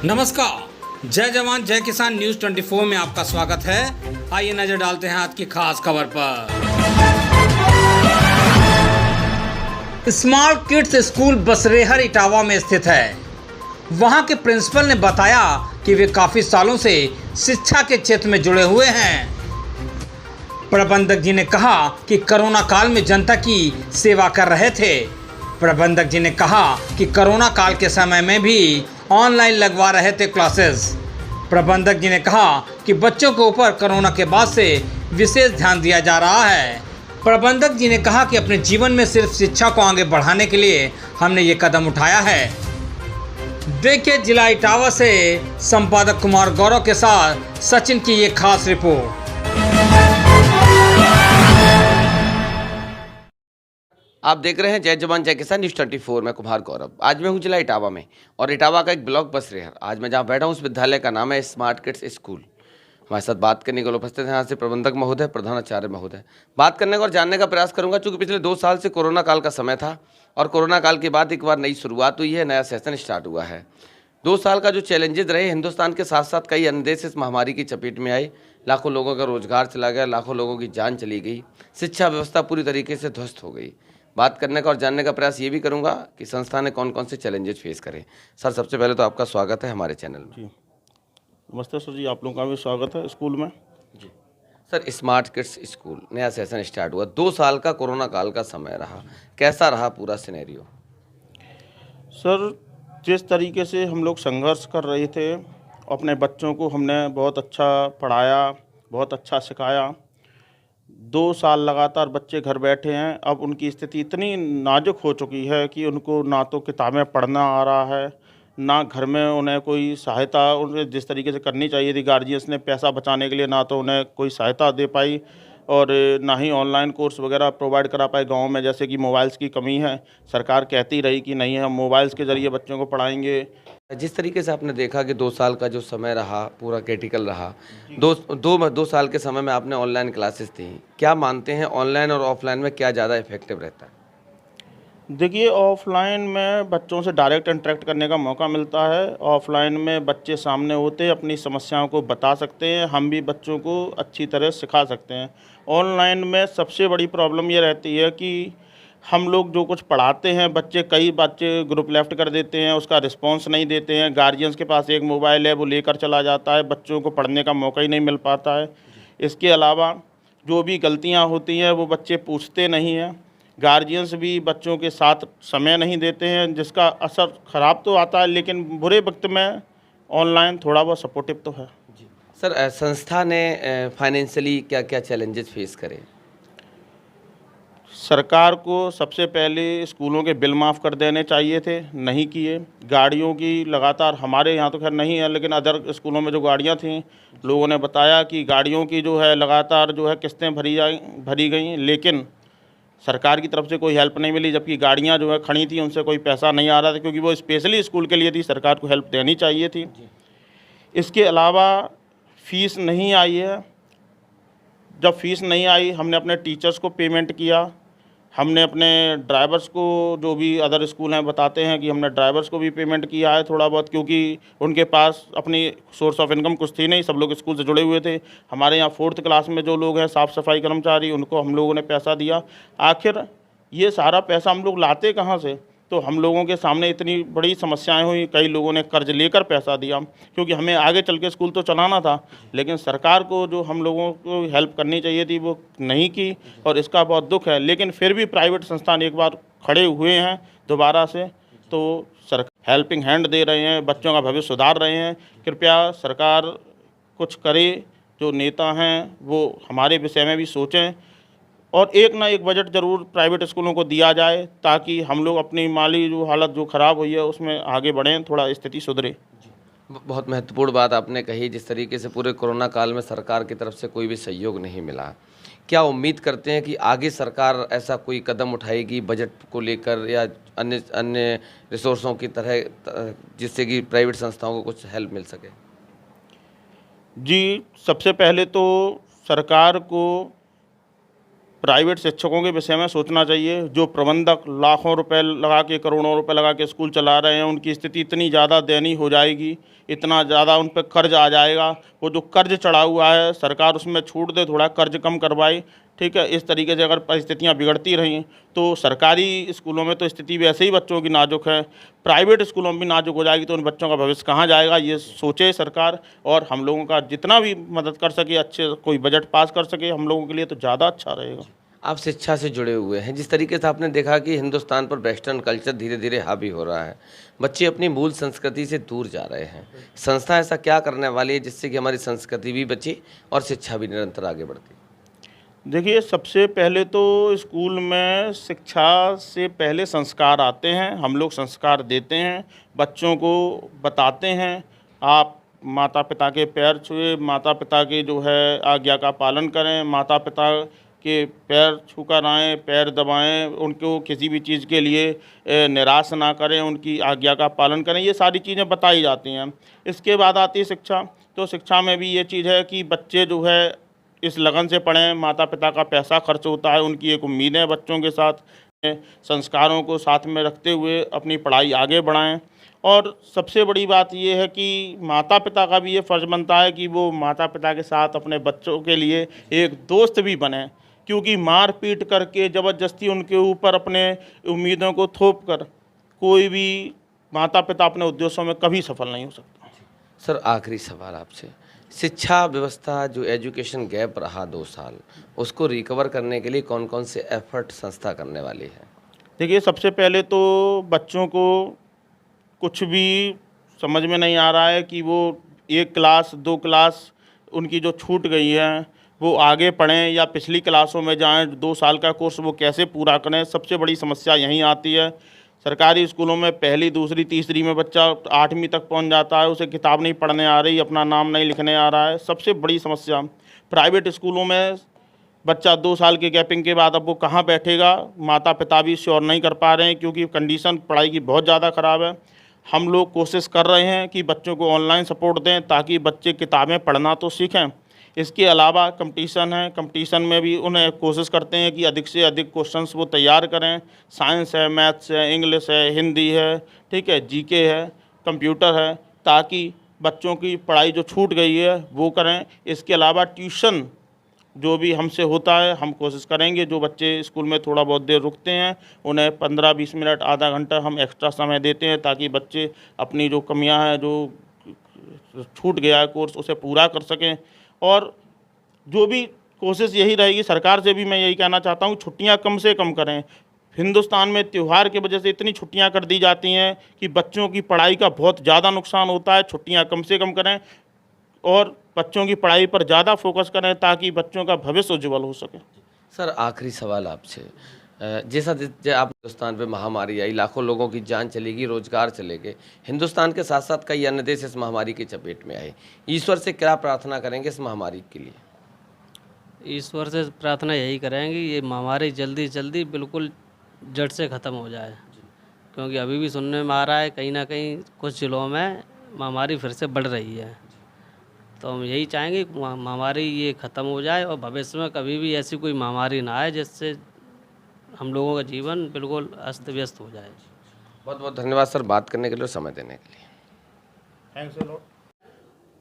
नमस्कार, जय जवान जय किसान न्यूज 24 में आपका स्वागत है। आइए नजर डालते हैं आज की खास खबर पर। Smart kids school Basrehar Etawah में स्थित है। वहां के प्रिंसिपल ने बताया कि वे काफी सालों से शिक्षा के क्षेत्र में जुड़े हुए हैं। प्रबंधक जी ने कहा कि कोरोना काल में जनता की सेवा कर रहे थे। प्रबंधक जी ने कहा कि कोरोना काल के समय में भी ऑनलाइन लगवा रहे थे क्लासेस। प्रबंधक जी ने कहा कि बच्चों के ऊपर कोरोना के बाद से विशेष ध्यान दिया जा रहा है। प्रबंधक जी ने कहा कि अपने जीवन में सिर्फ शिक्षा को आगे बढ़ाने के लिए हमने ये कदम उठाया है। देखिए जिला इटावा से संपादक कुमार गौरव के साथ सचिन की ये खास रिपोर्ट। आप देख रहे हैं जय जवान जय किसान न्यूज 24। मैं कुमार गौरव। आज मैं हूं जिला इटावा में और इटावा का एक ब्लॉक बसरेहर। आज मैं जहां बैठा हूं उस विद्यालय का नाम है स्मार्ट किड्स स्कूल। हमारे साथ बात करने के लिए उपस्थित हैं यहाँ से प्रबंधक महोदय, प्रधानाचार्य महोदय। बात करने का और जानने का प्रयास करूंगा क्योंकि पिछले 2 साल से कोरोना काल का समय था और कोरोना काल के बाद एक बार नई शुरुआत हुई है, नया सेशन स्टार्ट हुआ है। 2 साल का जो चैलेंजेस रहे, हिंदुस्तान के साथ साथ कई अन्य देश इस महामारी की चपेट में आए। लाखों लोगों का रोजगार चला गया, लाखों लोगों की जान चली गई, शिक्षा व्यवस्था पूरी तरीके से ध्वस्त हो गई। बात करने का और जानने का प्रयास ये भी करूंगा कि संस्था ने कौन कौन से चैलेंजेस फेस करे। सर, सबसे पहले तो आपका स्वागत है हमारे चैनल में। जी नमस्ते सर जी, आप लोगों का भी स्वागत है स्कूल में। जी सर, स्मार्ट किड्स स्कूल नया सेशन स्टार्ट हुआ, 2 साल का कोरोना काल का समय रहा, कैसा रहा पूरा सिनेरियो? सर, जिस तरीके से हम लोग संघर्ष कर रहे थे, अपने बच्चों को हमने बहुत अच्छा पढ़ाया, बहुत अच्छा सिखाया। 2 साल लगातार बच्चे घर बैठे हैं। अब उनकी स्थिति इतनी नाजुक हो चुकी है कि उनको ना तो किताबें पढ़ना आ रहा है, ना घर में उन्हें कोई सहायता उन्हें जिस तरीके से करनी चाहिए थी गार्जियंस ने पैसा बचाने के लिए, ना तो उन्हें कोई सहायता दे पाई और ना ही ऑनलाइन कोर्स वगैरह प्रोवाइड करा पाए गाँव में। जैसे कि मोबाइल्स की कमी है, सरकार कहती रही कि नहीं हम मोबाइल्स के ज़रिए बच्चों को पढ़ाएंगे। जिस तरीके से आपने देखा कि 2 साल का जो समय रहा पूरा क्रिटिकल रहा, दो साल के समय में आपने ऑनलाइन क्लासेस थी, क्या मानते हैं ऑनलाइन और ऑफलाइन में क्या ज़्यादा इफेक्टिव रहता है? देखिए, ऑफ़लाइन में बच्चों से डायरेक्ट इंटरेक्ट करने का मौका मिलता है। ऑफ़लाइन में बच्चे सामने होते हैं, अपनी समस्याओं को बता सकते हैं, हम भी बच्चों को अच्छी तरह सिखा सकते हैं। ऑनलाइन में सबसे बड़ी प्रॉब्लम ये रहती है कि हम लोग जो कुछ पढ़ाते हैं, कई बच्चे ग्रुप लेफ़्ट कर देते हैं, उसका रिस्पॉन्स नहीं देते हैं। गार्जियंस के पास एक मोबाइल है, वो लेकर चला जाता है, बच्चों को पढ़ने का मौका ही नहीं मिल पाता है। इसके अलावा जो भी गलतियाँ होती हैं, वो बच्चे पूछते नहीं हैं। गार्जियंस भी बच्चों के साथ समय नहीं देते हैं, जिसका असर ख़राब तो आता है, लेकिन बुरे वक्त में ऑनलाइन थोड़ा बहुत सपोर्टिव तो है। सर, संस्था ने फाइनेंशियली क्या क्या चैलेंजेस फेस करे? सरकार को सबसे पहले स्कूलों के बिल माफ़ कर देने चाहिए थे, नहीं किए। गाड़ियों की लगातार, हमारे यहाँ तो खैर नहीं है, लेकिन अदर स्कूलों में जो गाड़ियाँ थीं, लोगों ने बताया कि गाड़ियों की जो है लगातार जो है किस्तें भरी गई, लेकिन सरकार की तरफ से कोई हेल्प नहीं मिली। जबकि गाड़ियाँ जो है खड़ी थी, उनसे कोई पैसा नहीं आ रहा था, क्योंकि वो स्पेशली स्कूल के लिए थी, सरकार को हेल्प देनी चाहिए थी। इसके अलावा फ़ीस नहीं आई है। जब फ़ीस नहीं आई, हमने अपने टीचर्स को पेमेंट किया, हमने अपने ड्राइवर्स को, जो भी अदर स्कूल हैं बताते हैं कि हमने ड्राइवर्स को भी पेमेंट किया है थोड़ा बहुत, क्योंकि उनके पास अपनी सोर्स ऑफ इनकम कुछ थी नहीं, सब लोग स्कूल से जुड़े हुए थे। हमारे यहाँ 4th क्लास में जो लोग हैं साफ़ सफाई कर्मचारी, उनको हम लोगों ने पैसा दिया। आखिर ये सारा पैसा हम लोग लाते कहाँ से? तो हम लोगों के सामने इतनी बड़ी समस्याएं हुई, कई लोगों ने कर्ज लेकर पैसा दिया, क्योंकि हमें आगे चल के स्कूल तो चलाना था। लेकिन सरकार को जो हम लोगों को हेल्प करनी चाहिए थी, वो नहीं की, और इसका बहुत दुख है। लेकिन फिर भी प्राइवेट संस्थान एक बार खड़े हुए हैं दोबारा से, तो सरकार हेल्पिंग हैंड दे रहे हैं, बच्चों का भविष्य सुधार रहे हैं। कृपया सरकार कुछ करे, जो नेता हैं वो हमारे विषय में भी सोचें, और एक ना एक बजट ज़रूर प्राइवेट स्कूलों को दिया जाए, ताकि हम लोग अपनी माली जो हालत जो ख़राब हुई है उसमें आगे बढ़ें, थोड़ा स्थिति सुधरे। बहुत महत्वपूर्ण बात आपने कही। जिस तरीके से पूरे कोरोना काल में सरकार की तरफ से कोई भी सहयोग नहीं मिला, क्या उम्मीद करते हैं कि आगे सरकार ऐसा कोई कदम उठाएगी बजट को लेकर या अन्य अन्य रिसोर्सों की तरह, जिससे कि प्राइवेट संस्थाओं को कुछ हेल्प मिल सके? जी, सबसे पहले तो सरकार को प्राइवेट शिक्षकों के विषय में सोचना चाहिए। जो प्रबंधक लाखों रुपए लगा के, करोड़ों रुपए लगा के स्कूल चला रहे हैं, उनकी स्थिति इतनी ज़्यादा दयनीय हो जाएगी, इतना ज़्यादा उन पर कर्ज आ जाएगा। वो जो कर्ज चढ़ा हुआ है, सरकार उसमें छूट दे, थोड़ा कर्ज कम करवाए, ठीक है। इस तरीके से अगर परिस्थितियाँ बिगड़ती रहीं तो सरकारी स्कूलों में तो स्थिति वैसे ही बच्चों की नाजुक है, प्राइवेट स्कूलों में भी नाजुक हो जाएगी, तो उन बच्चों का भविष्य कहाँ जाएगा, ये सोचे सरकार। और हम लोगों का जितना भी मदद कर सके, अच्छे कोई बजट पास कर सके हम लोगों के लिए, तो ज़्यादा अच्छा रहेगा। आप शिक्षा से जुड़े हुए हैं, जिस तरीके से आपने देखा कि हिंदुस्तान पर वेस्टर्न कल्चर धीरे धीरे हावी हो रहा है, बच्चे अपनी मूल संस्कृति से दूर जा रहे हैं, संस्था ऐसा क्या करने वाली है जिससे कि हमारी संस्कृति भी बची और शिक्षा भी निरंतर आगे बढ़ती? देखिए, सबसे पहले तो स्कूल में शिक्षा से पहले संस्कार आते हैं। हम लोग संस्कार देते हैं, बच्चों को बताते हैं, आप माता पिता के पैर छुए, माता पिता की जो है आज्ञा का पालन करें, माता पिता के पैर छूकर आएँ, पैर दबाएं, उनको किसी भी चीज़ के लिए निराश ना करें, उनकी आज्ञा का पालन करें। ये सारी चीज़ें बताई जाती हैं। इसके बाद आती है शिक्षा। तो शिक्षा में भी ये चीज़ है कि बच्चे जो है इस लगन से पढ़ें, माता पिता का पैसा खर्च होता है, उनकी एक उम्मीद है बच्चों के साथ, संस्कारों को साथ में रखते हुए अपनी पढ़ाई आगे बढ़ाएं। और सबसे बड़ी बात ये है कि माता पिता का भी ये फ़र्ज़ बनता है कि वो माता पिता के साथ अपने बच्चों के लिए एक दोस्त भी बने, क्योंकि मार पीट करके ज़बरदस्ती उनके ऊपर अपने उम्मीदों को थोप कर कोई भी माता पिता अपने उद्देश्यों में कभी सफल नहीं हो सकता। सर, आखिरी सवाल आपसे, शिक्षा व्यवस्था जो एजुकेशन गैप रहा 2 साल, उसको रिकवर करने के लिए कौन कौन से एफर्ट संस्था करने वाली है? देखिए, सबसे पहले तो बच्चों को कुछ भी समझ में नहीं आ रहा है कि वो 1 क्लास 2 क्लास उनकी जो छूट गई है वो आगे पढ़ें या पिछली क्लासों में जाएं, 2 साल का कोर्स वो कैसे पूरा करें। सबसे बड़ी समस्या यहीं आती है। सरकारी स्कूलों में पहली, दूसरी, तीसरी में बच्चा 8वीं तक पहुंच जाता है, उसे किताब नहीं पढ़ने आ रही, अपना नाम नहीं लिखने आ रहा है, सबसे बड़ी समस्या। प्राइवेट स्कूलों में बच्चा 2 साल के गैपिंग के बाद अब वो कहाँ बैठेगा, माता पिता भी श्योर नहीं कर पा रहे हैं, क्योंकि कंडीशन पढ़ाई की बहुत ज़्यादा ख़राब है। हम लोग कोशिश कर रहे हैं कि बच्चों को ऑनलाइन सपोर्ट दें ताकि बच्चे किताबें पढ़ना तो सीखें। इसके अलावा कंपटीशन है, कंपटीशन में भी उन्हें कोशिश करते हैं कि अधिक से अधिक क्वेश्चंस वो तैयार करें। साइंस है, मैथ्स है, इंग्लिश है, हिंदी है, ठीक है, जीके है, कंप्यूटर है, ताकि बच्चों की पढ़ाई जो छूट गई है वो करें। इसके अलावा ट्यूशन जो भी हमसे होता है, हम कोशिश करेंगे जो बच्चे स्कूल में थोड़ा बहुत देर रुकते हैं उन्हें 15-20 मिनट, आधा घंटा हम एक्स्ट्रा समय देते हैं, ताकि बच्चे अपनी जो कमियां हैं, जो छूट गया है कोर्स, उसे पूरा कर सकें। और जो भी कोशिश यही रहेगी, सरकार से भी मैं यही कहना चाहता हूँ, छुट्टियाँ कम से कम करें। हिंदुस्तान में त्यौहार की वजह से इतनी छुट्टियाँ कर दी जाती हैं कि बच्चों की पढ़ाई का बहुत ज़्यादा नुकसान होता है। छुट्टियाँ कम से कम करें और बच्चों की पढ़ाई पर ज़्यादा फोकस करें ताकि बच्चों का भविष्य उज्जवल हो सके। सर, आखिरी सवाल आपसे, जैसा आप हिंदुस्तान पे महामारी आई, लाखों लोगों की जान चली गई, रोजगार चले गए, हिंदुस्तान के साथ साथ कई अन्य देश इस महामारी की चपेट में आए, ईश्वर से क्या प्रार्थना करेंगे इस महामारी के लिए? ईश्वर से प्रार्थना यही करेंगे ये महामारी जल्दी जल्दी बिल्कुल जड़ से ख़त्म हो जाए, क्योंकि अभी भी सुनने में आ रहा है कहीं ना कहीं कुछ जिलों में महामारी फिर से बढ़ रही है। तो हम यही चाहेंगे कि महामारी ये ख़त्म हो जाए और भविष्य में कभी भी ऐसी कोई महामारी ना आए जिससे हम लोगों का जीवन बिल्कुल अस्त व्यस्त हो जाए। बहुत बहुत धन्यवाद सर, बात करने के लिए, समय देने के लिए। Thanks a lot.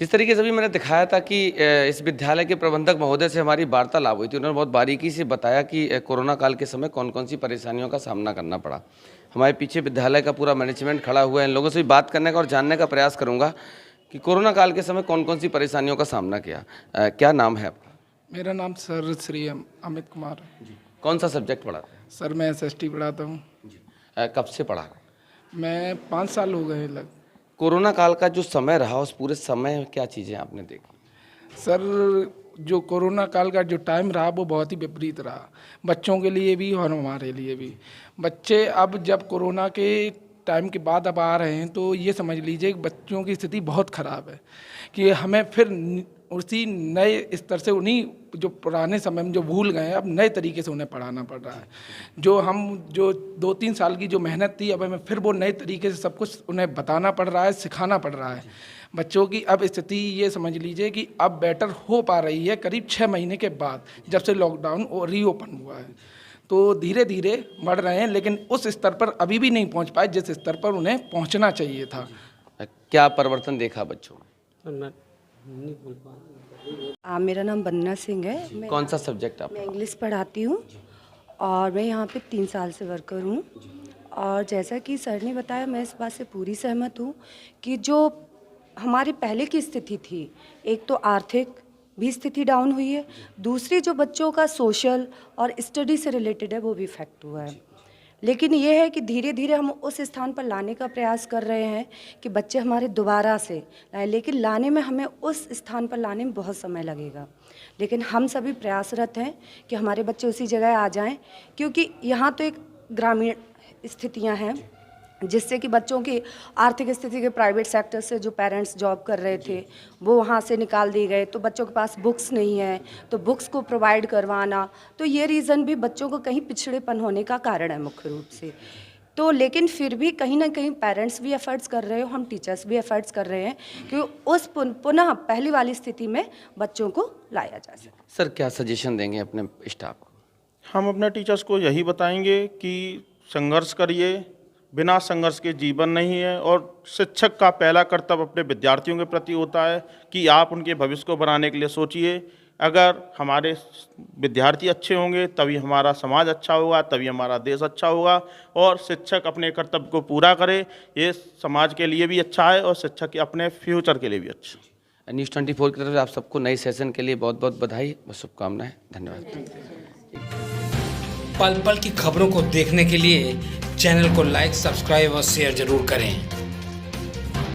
जिस तरीके से भी मैंने दिखाया था कि इस विद्यालय के प्रबंधक महोदय से हमारी वार्तालाप हुई थी, उन्होंने बहुत बारीकी से बताया कि कोरोना काल के समय कौन कौन सी परेशानियों का सामना करना पड़ा। हमारे पीछे विद्यालय का पूरा मैनेजमेंट खड़ा हुआ है। इन लोगों से भी बात करने का और जानने का प्रयास करूँगा कि कोरोना काल के समय कौन कौन सी परेशानियों का सामना किया। क्या नाम है आपका? मेरा नाम सर श्री अमित कुमार है। कौन सा सब्जेक्ट पढ़ाते हैं? सर मैं SST पढ़ाता हूँ। कब से पढ़ा रहे हैं? मैं 5 साल हो गए लग। कोरोना काल का जो समय रहा, उस पूरे समय में क्या चीज़ें आपने देखी? सर जो कोरोना काल का जो टाइम रहा वो बहुत ही विपरीत रहा, बच्चों के लिए भी और हमारे लिए भी। बच्चे अब जब कोरोना के टाइम के बाद अब आ रहे हैं तो ये समझ लीजिए कि बच्चों की स्थिति बहुत ख़राब है कि हमें फिर उसी नए स्तर से, उन्हीं जो पुराने समय में जो भूल गए हैं, अब नए तरीके से उन्हें पढ़ाना पड़ रहा है। जो 2-3 साल की जो मेहनत थी, अब हमें फिर वो नए तरीके से सब कुछ उन्हें बताना पड़ रहा है, सिखाना पड़ रहा है। बच्चों की अब स्थिति ये समझ लीजिए कि अब बेटर हो पा रही है करीब 6 महीने के बाद, जब से लॉकडाउन रीओपन हुआ है। तो धीरे धीरे बढ़ रहे हैं, लेकिन उस स्तर पर अभी भी नहीं पहुंच पाए जिस स्तर पर उन्हें पहुंचना चाहिए था। क्या परिवर्तन देखा बच्चों में? मेरा नाम बन्ना सिंह है। मैं कौन सा सब्जेक्ट आप? मैं इंग्लिश पढ़ाती हूँ और मैं यहाँ पे 3 साल से वर्कर हूँ। और जैसा कि सर ने बताया, मैं इस बात से पूरी सहमत हूँ कि जो हमारी पहले की स्थिति थी, एक तो आर्थिक भी स्थिति डाउन हुई है, दूसरी जो बच्चों का सोशल और स्टडी से रिलेटेड है वो भी इफेक्ट हुआ है। लेकिन ये है कि धीरे धीरे हम उस स्थान पर लाने का प्रयास कर रहे हैं कि बच्चे हमारे दोबारा से लाएं, लेकिन लाने में हमें उस स्थान पर लाने में बहुत समय लगेगा। लेकिन हम सभी प्रयासरत हैं कि हमारे बच्चे उसी जगह आ जाएं, क्योंकि यहाँ तो एक ग्रामीण स्थितियाँ हैं जिससे कि बच्चों की आर्थिक स्थिति के प्राइवेट सेक्टर से जो पेरेंट्स जॉब कर रहे थे वो वहाँ से निकाल दिए गए, तो बच्चों के पास बुक्स नहीं है, तो बुक्स को प्रोवाइड करवाना, तो ये रीज़न भी बच्चों को कहीं पिछड़ेपन होने का कारण है मुख्य रूप से। तो लेकिन फिर भी कहीं ना कहीं पेरेंट्स भी एफर्ट्स कर रहे हो, हम टीचर्स भी एफर्ट्स कर रहे हैं कि उस पुनः पहली वाली स्थिति में बच्चों को लाया जा सके। सर क्या सजेशन देंगे अपने स्टाफ को? हम अपने टीचर्स को यही बताएंगे कि संघर्ष करिए, बिना संघर्ष के जीवन नहीं है। और शिक्षक का पहला कर्तव्य अपने विद्यार्थियों के प्रति होता है कि आप उनके भविष्य को बनाने के लिए सोचिए। अगर हमारे विद्यार्थी अच्छे होंगे तभी हमारा समाज अच्छा होगा, तभी हमारा देश अच्छा होगा। और शिक्षक अपने कर्तव्य को पूरा करे, ये समाज के लिए भी अच्छा है और शिक्षक के अपने फ्यूचर के लिए भी अच्छा। न्यूज़ 24 की तरफ से आप सबको नए सेशन के लिए बहुत बहुत बधाई और शुभकामनाएं। धन्यवाद। पल पल की खबरों को देखने के लिए चैनल को लाइक, सब्सक्राइब और शेयर जरूर करें।